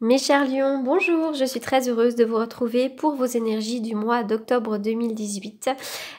Mes chers lions, bonjour, je suis très heureuse de vous retrouver pour vos énergies du mois d'octobre 2018.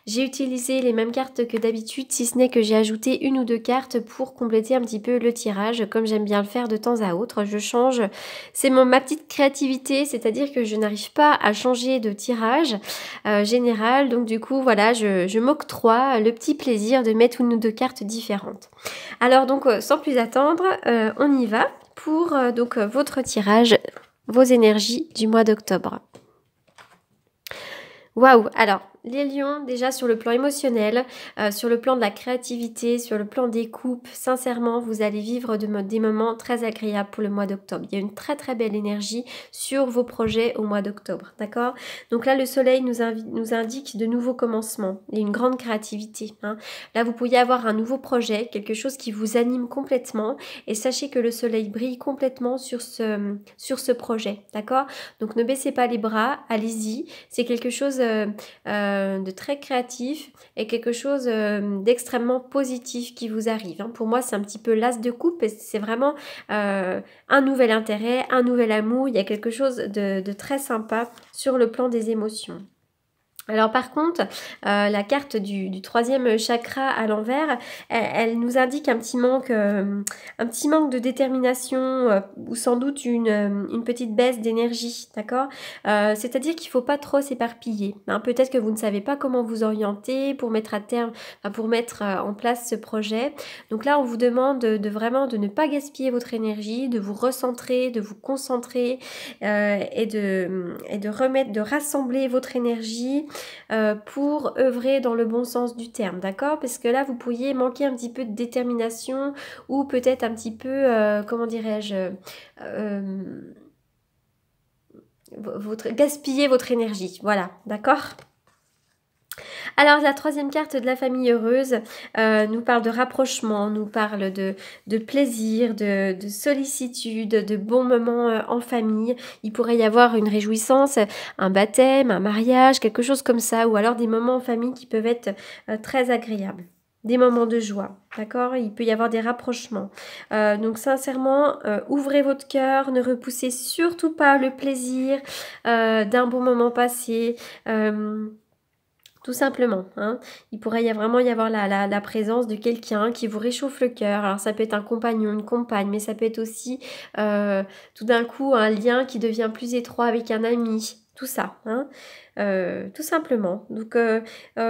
J'ai utilisé les mêmes cartes que d'habitude, si ce n'est que j'ai ajouté une ou deux cartes pour compléter un petit peu le tirage, comme j'aime bien le faire de temps à autre. Je change, c'est ma petite créativité, c'est-à-dire que je n'arrive pas à changer de tirage général, donc du coup voilà, je m'octroie le petit plaisir de mettre une ou deux cartes différentes. Alors donc sans plus attendre, on y va pour votre tirage, vos énergies du mois d'octobre. Waouh! Alors, les lions, déjà sur le plan émotionnel, sur le plan de la créativité, sur le plan des coupes, sincèrement, vous allez vivre des moments très agréables pour le mois d'octobre. Il y a une très très belle énergie sur vos projets au mois d'octobre, d'accord? Donc là, le soleil nous indique de nouveaux commencements et une grande créativité. Hein. Là, vous pourriez avoir un nouveau projet, quelque chose qui vous anime complètement et sachez que le soleil brille complètement sur ce projet, d'accord? Donc ne baissez pas les bras, allez-y. C'est quelque chose de très créatif et quelque chose d'extrêmement positif qui vous arrive. Hein. Pour moi, c'est un petit peu l'as de coupe et c'est vraiment un nouvel intérêt, un nouvel amour. Il y a quelque chose de très sympa sur le plan des émotions. Alors par contre, la carte du troisième chakra à l'envers, elle nous indique un petit manque de détermination ou sans doute une petite baisse d'énergie, d'accord? C'est-à-dire qu'il ne faut pas trop s'éparpiller. Hein. Peut-être que vous ne savez pas comment vous orienter pour mettre à terme, pour mettre en place ce projet. Donc là, on vous demande vraiment de ne pas gaspiller votre énergie, de vous recentrer, de vous concentrer et de rassembler votre énergie pour œuvrer dans le bon sens du terme, d'accord? Parce que là, vous pourriez manquer un petit peu de détermination ou peut-être un petit peu, comment dirais-je, gaspiller votre énergie, voilà, d'accord? Alors la troisième carte de la famille heureuse nous parle de rapprochement, nous parle de plaisir, de sollicitude, de bons moments en famille. Il pourrait y avoir une réjouissance, un baptême, un mariage, quelque chose comme ça, ou alors des moments en famille qui peuvent être très agréables. Des moments de joie, d'accord? Il peut y avoir des rapprochements. Donc sincèrement, ouvrez votre cœur, ne repoussez surtout pas le plaisir d'un bon moment passé. Tout simplement, hein. Il pourrait vraiment y avoir la présence de quelqu'un qui vous réchauffe le cœur. Alors ça peut être un compagnon, une compagne, mais ça peut être aussi tout d'un coup un lien qui devient plus étroit avec un ami. Tout ça, hein. Tout simplement. Donc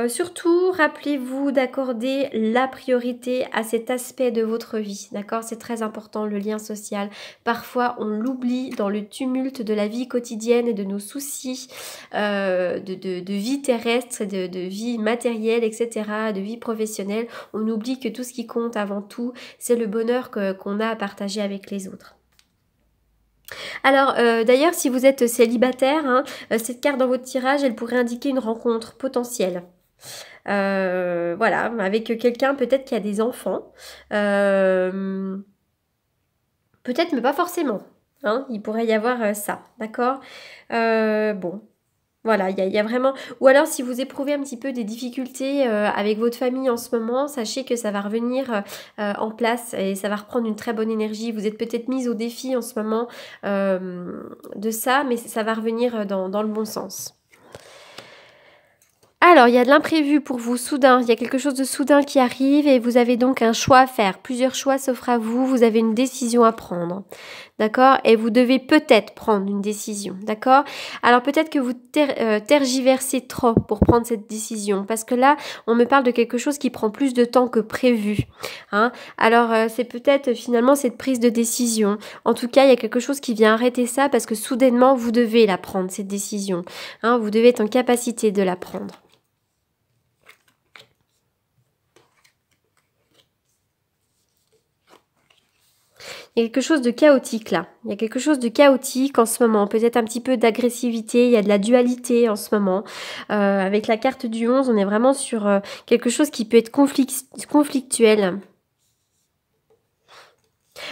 surtout, rappelez-vous d'accorder la priorité à cet aspect de votre vie. D'accord? C'est très important, le lien social. Parfois, on l'oublie dans le tumulte de la vie quotidienne et de nos soucis de vie terrestre, de vie matérielle, etc., de vie professionnelle. On oublie que tout ce qui compte avant tout, c'est le bonheur qu'on a à partager avec les autres. Alors d'ailleurs, si vous êtes célibataire, hein, cette carte dans votre tirage, elle pourrait indiquer une rencontre potentielle. Voilà, avec quelqu'un peut-être qui a des enfants. Peut-être, mais pas forcément. Hein, il pourrait y avoir ça, d'accord? Bon, voilà, il y a vraiment... Ou alors, si vous éprouvez un petit peu des difficultés avec votre famille en ce moment, sachez que ça va revenir en place et ça va reprendre une très bonne énergie. Vous êtes peut-être mise au défi en ce moment de ça, mais ça va revenir dans le bon sens. Alors, il y a de l'imprévu pour vous, soudain. Il y a quelque chose de soudain qui arrive et vous avez donc un choix à faire. Plusieurs choix s'offrent à vous. Vous avez une décision à prendre. D'accord? Et vous devez peut-être prendre une décision. D'accord? Alors, peut-être que vous tergiversez trop pour prendre cette décision. Parce que là, on me parle de quelque chose qui prend plus de temps que prévu. Hein? Alors, c'est peut-être finalement cette prise de décision. En tout cas, il y a quelque chose qui vient arrêter ça parce que soudainement, vous devez la prendre, cette décision. Hein? Vous devez être en capacité de la prendre. Il y a quelque chose de chaotique là. Il y a quelque chose de chaotique en ce moment. Peut-être un petit peu d'agressivité. Il y a de la dualité en ce moment. Avec la carte du 11, on est vraiment sur quelque chose qui peut être conflictuel.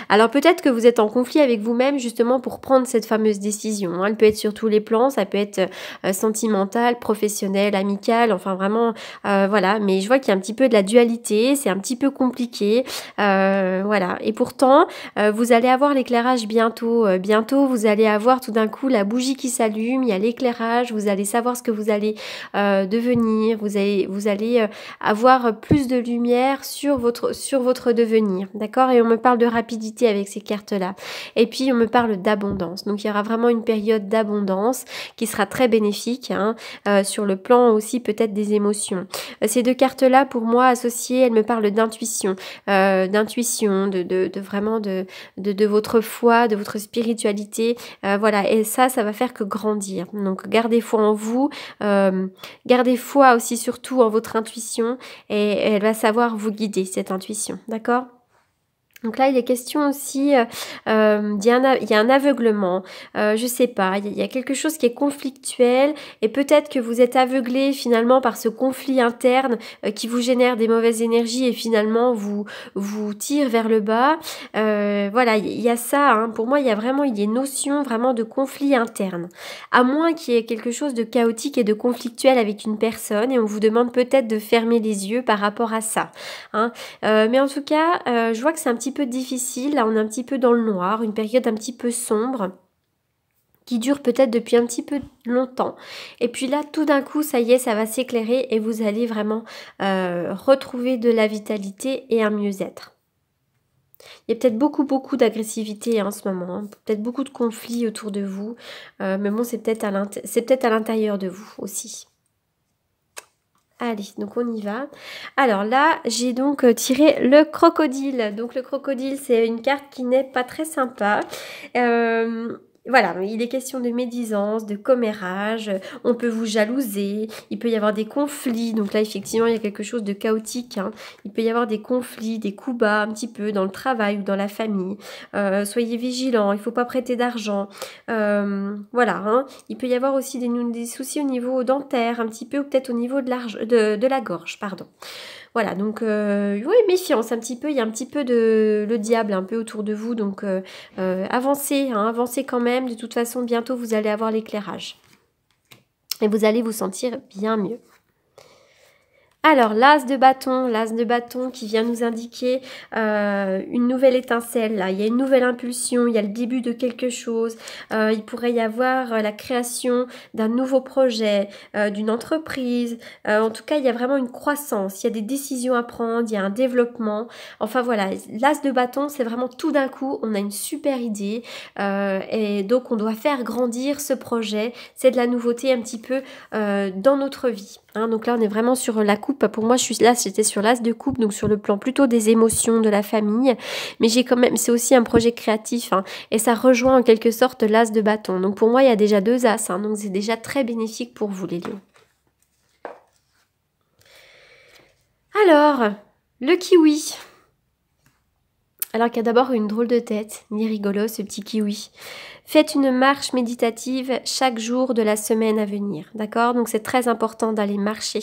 Alors peut-être que vous êtes en conflit avec vous-même justement pour prendre cette fameuse décision, hein. Elle peut être sur tous les plans, ça peut être sentimental, professionnel, amical, enfin vraiment, voilà. Mais je vois qu'il y a un petit peu de la dualité, c'est un petit peu compliqué, voilà. Et pourtant, vous allez avoir l'éclairage bientôt. Bientôt, vous allez avoir tout d'un coup la bougie qui s'allume, il y a l'éclairage, vous allez savoir ce que vous allez devenir, vous allez avoir plus de lumière sur votre devenir, d'accord? Et on me parle de rapidité avec ces cartes-là. Et puis, on me parle d'abondance. Donc, il y aura vraiment une période d'abondance qui sera très bénéfique, hein, sur le plan aussi peut-être des émotions. Ces deux cartes-là, pour moi, associées, elles me parlent d'intuition, de vraiment de votre foi, de votre spiritualité. Voilà, et ça va faire que grandir. Donc, gardez foi en vous, gardez foi aussi surtout en votre intuition et elle va savoir vous guider, cette intuition, d'accord? Donc là, il est question aussi, il y a un aveuglement, je sais pas, il y a quelque chose qui est conflictuel et peut-être que vous êtes aveuglé finalement par ce conflit interne qui vous génère des mauvaises énergies et finalement vous tire vers le bas. Voilà, il y a ça, hein. Pour moi, il y a des notions vraiment de conflit interne. À moins qu'il y ait quelque chose de chaotique et de conflictuel avec une personne et on vous demande peut-être de fermer les yeux par rapport à ça, hein. Mais en tout cas, je vois que c'est un petit peu difficile. Là, on est un petit peu dans le noir, une période un petit peu sombre qui dure peut-être depuis un petit peu longtemps. Et puis là, tout d'un coup, ça y est, ça va s'éclairer et vous allez vraiment retrouver de la vitalité et un mieux-être. Il y a peut-être beaucoup d'agressivité en ce moment, hein, peut-être beaucoup de conflits autour de vous, mais bon, c'est peut-être à l'intérieur de vous aussi. Allez, donc on y va. Alors là, j'ai donc tiré le crocodile. Donc le crocodile, c'est une carte qui n'est pas très sympa. Voilà, il est question de médisance, de commérage, on peut vous jalouser, il peut y avoir des conflits, donc là effectivement il y a quelque chose de chaotique, hein. Il peut y avoir des conflits, des coups bas un petit peu dans le travail ou dans la famille, soyez vigilants, il ne faut pas prêter d'argent, voilà, hein. Il peut y avoir aussi des soucis au niveau dentaire un petit peu ou peut-être au niveau de la gorge, pardon. Voilà, donc oui, méfiance un petit peu, il y a un petit peu de le diable un peu autour de vous, donc avancez, hein, avancez quand même, de toute façon bientôt vous allez avoir l'éclairage et vous allez vous sentir bien mieux. Alors, l'as de bâton qui vient nous indiquer une nouvelle étincelle. Là. Il y a une nouvelle impulsion, il y a le début de quelque chose. Il pourrait y avoir la création d'un nouveau projet, d'une entreprise. En tout cas, il y a vraiment une croissance, il y a des décisions à prendre, il y a un développement. Enfin voilà, l'as de bâton, c'est vraiment tout d'un coup, on a une super idée et donc on doit faire grandir ce projet. C'est de la nouveauté un petit peu dans notre vie. Hein, donc là, on est vraiment sur la coupe. Pour moi, j'étais sur l'as de coupe, donc sur le plan plutôt des émotions, de la famille. Mais j'ai quand même, c'est aussi un projet créatif, hein, et ça rejoint en quelque sorte l'as de bâton. Donc pour moi, il y a déjà 2 as, hein, donc c'est déjà très bénéfique pour vous, les lions. Alors, le kiwi. Alors qu'il y a d'abord une drôle de tête, ni rigolo ce petit kiwi. Faites une marche méditative chaque jour de la semaine à venir, d'accord? Donc c'est très important d'aller marcher.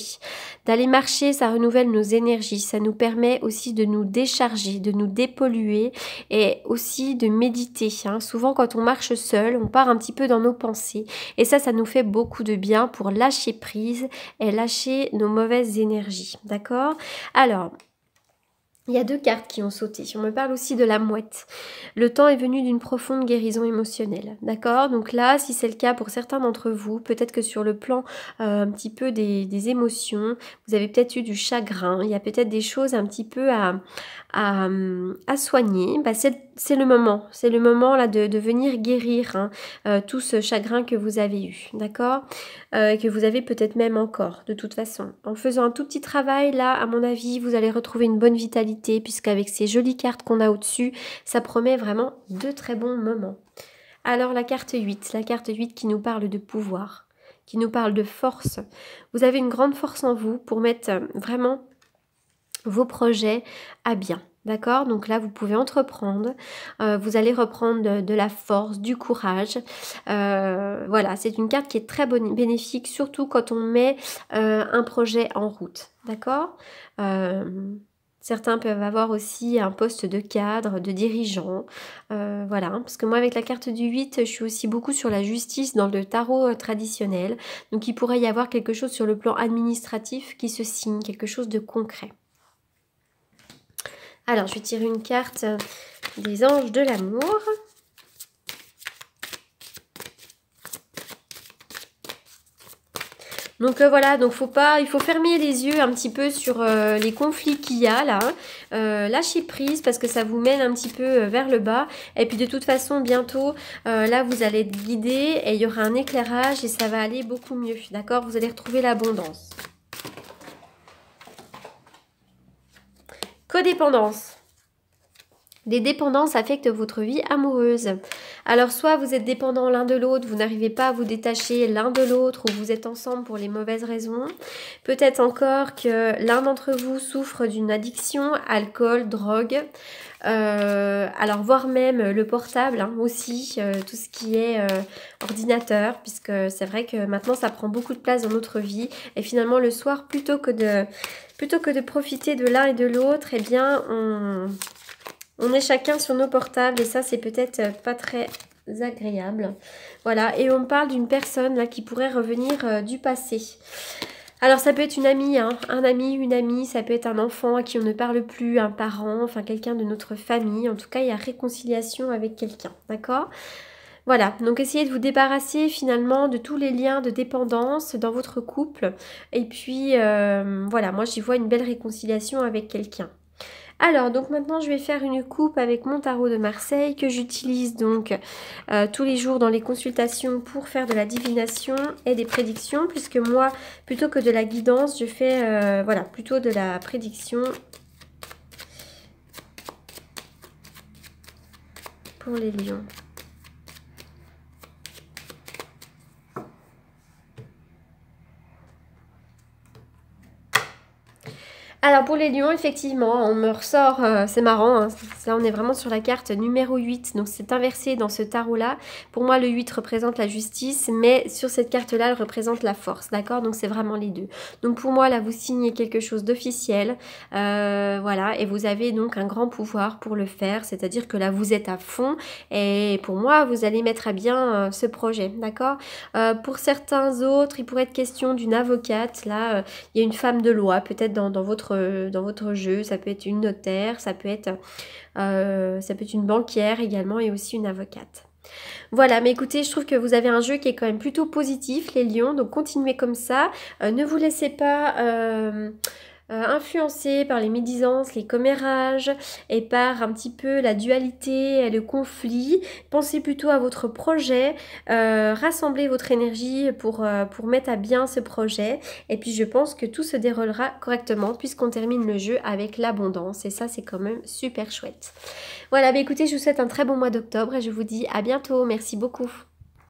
D'aller marcher, ça renouvelle nos énergies, ça nous permet aussi de nous décharger, de nous dépolluer et aussi de méditer, hein. Souvent quand on marche seul, on part un petit peu dans nos pensées et ça nous fait beaucoup de bien pour lâcher prise et lâcher nos mauvaises énergies, d'accord? Alors, il y a 2 cartes qui ont sauté. On me parle aussi de la mouette. Le temps est venu d'une profonde guérison émotionnelle. D'accord? Donc là, si c'est le cas pour certains d'entre vous, peut-être que sur le plan un petit peu des émotions, vous avez peut-être eu du chagrin. Il y a peut-être des choses un petit peu à soigner. Bah, c'est le moment. C'est le moment là de venir guérir, hein, tout ce chagrin que vous avez eu. D'accord? Que vous avez peut-être même encore, de toute façon. En faisant un tout petit travail, là, à mon avis, vous allez retrouver une bonne vitalité puisqu'avec ces jolies cartes qu'on a au-dessus, ça promet vraiment de très bons moments. Alors la carte 8 qui nous parle de pouvoir, qui nous parle de force. Vous avez une grande force en vous pour mettre vraiment vos projets à bien. D'accord? Donc là, vous pouvez entreprendre, vous allez reprendre de la force, du courage. Voilà, c'est une carte qui est très bénéfique, surtout quand on met un projet en route. D'accord? Certains peuvent avoir aussi un poste de cadre, de dirigeant. Voilà, parce que moi avec la carte du 8, je suis aussi beaucoup sur la justice dans le tarot traditionnel. Donc il pourrait y avoir quelque chose sur le plan administratif qui se signe, quelque chose de concret. Alors je vais tirer une carte des anges de l'amour. Donc voilà, donc il faut fermer les yeux un petit peu sur les conflits qu'il y a là. Lâchez prise parce que ça vous mène un petit peu vers le bas. Et puis de toute façon, bientôt, là vous allez être guidé et il y aura un éclairage et ça va aller beaucoup mieux. D'accord? Vous allez retrouver l'abondance. Codépendance. Les dépendances affectent votre vie amoureuse. Alors soit vous êtes dépendants l'un de l'autre, vous n'arrivez pas à vous détacher l'un de l'autre ou vous êtes ensemble pour les mauvaises raisons. Peut-être encore que l'un d'entre vous souffre d'une addiction, alcool, drogue. Alors voire même le portable hein, aussi, tout ce qui est ordinateur, puisque c'est vrai que maintenant ça prend beaucoup de place dans notre vie. Et finalement le soir, plutôt que de profiter de l'un et de l'autre, eh bien on est chacun sur nos portables et ça c'est peut-être pas très agréable. Voilà, et on parle d'une personne là qui pourrait revenir du passé. Alors ça peut être une amie, hein, un ami, une amie, ça peut être un enfant à qui on ne parle plus, un parent, enfin quelqu'un de notre famille. En tout cas, il y a réconciliation avec quelqu'un, d'accord ? Voilà, donc essayez de vous débarrasser finalement de tous les liens de dépendance dans votre couple. Et puis voilà, moi j'y vois une belle réconciliation avec quelqu'un. Alors, donc maintenant, je vais faire une coupe avec mon tarot de Marseille que j'utilise donc tous les jours dans les consultations pour faire de la divination et des prédictions. Puisque moi, plutôt que de la guidance, je fais voilà, plutôt de la prédiction pour les lions. Alors pour les lions, effectivement, on me ressort, c'est marrant, hein, là on est vraiment sur la carte numéro 8, donc c'est inversé dans ce tarot-là. Pour moi, le 8 représente la justice, mais sur cette carte-là, elle représente la force, d'accord? Donc c'est vraiment les deux. Donc pour moi, là, vous signez quelque chose d'officiel, voilà, et vous avez donc un grand pouvoir pour le faire, c'est-à-dire que là, vous êtes à fond, et pour moi, vous allez mettre à bien ce projet, d'accord? Pour certains autres, il pourrait être question d'une avocate, là, il y a une femme de loi, peut-être dans votre jeu, ça peut être une notaire, ça peut être une banquière également et aussi une avocate. Voilà, mais écoutez, je trouve que vous avez un jeu qui est quand même plutôt positif, les lions, donc continuez comme ça. Ne vous laissez pas influencé par les médisances, les commérages et par un petit peu la dualité, le conflit. Pensez plutôt à votre projet, rassemblez votre énergie pour mettre à bien ce projet et puis je pense que tout se déroulera correctement puisqu'on termine le jeu avec l'abondance et ça c'est quand même super chouette. Voilà, bah écoutez, je vous souhaite un très bon mois d'octobre et je vous dis à bientôt. Merci beaucoup.